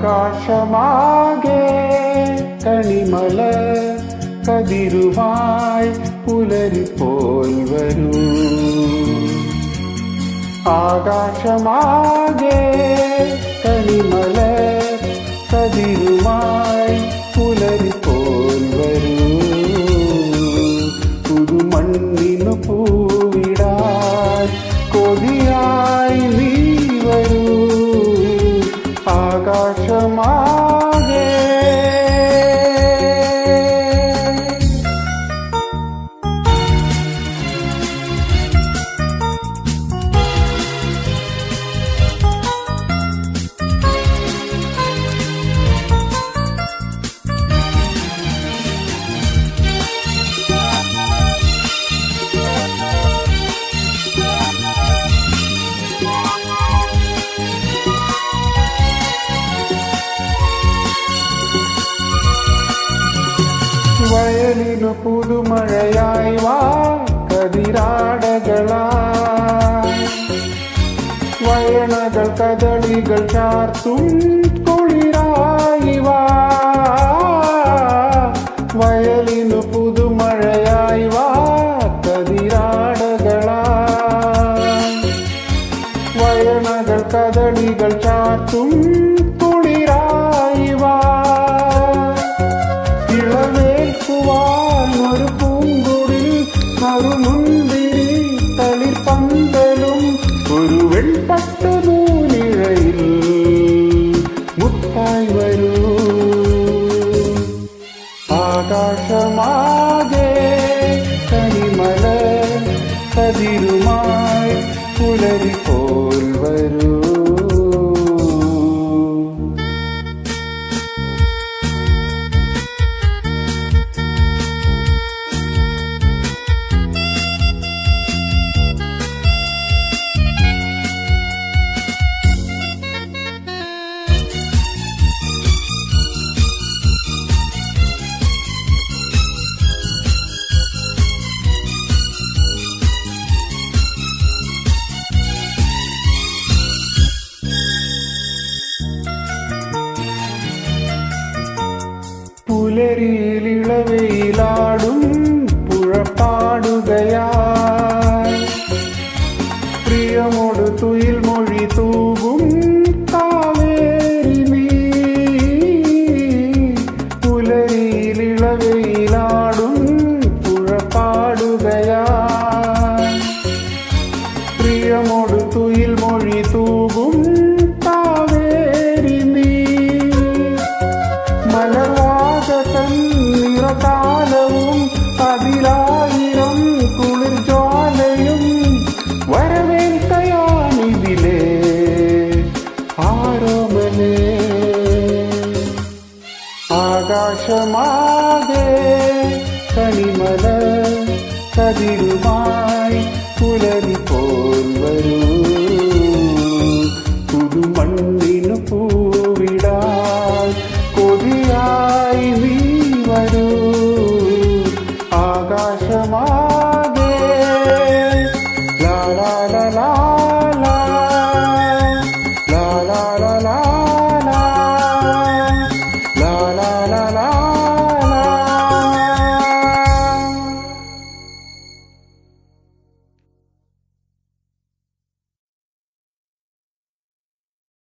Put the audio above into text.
ആകാശമാകെ കണിമലർ കതിരുമായി പുലരിപ്പോൽ വരൂ. ആകാശമാകെ കണിമലർ കതിരുമായി പുലരിപ്പോൽ വരൂ. പുതുമണ്ണിനു പൂവിടാൻ കൊതിയായി നീ വരൂ. ആകാശമാകെ വയലിനു പുതുമഴയായി വാ കതിരാടകളായി. വയണകൾ കദളികൾ ചാർത്തും കുളിരായി വാ. വയലിനു പുതുമഴയായി വാ കതിരാടകളായി. വയണകൾ കദളികൾ ചാർത്തും കുളിരായി വാ. ഒരു പൂങ്കുടിൽ നറുമുന്തിരി തളിർപ്പന്തലും ഒരു വെൺപട്ടു നൂലിഴയിൽ മുത്തായി വരൂ. ആകാശമാകെ കനിമലർ കതിരുമായി പുലരിപ്പോൽ വരൂ. പുലരിയിലിളവയിലാടും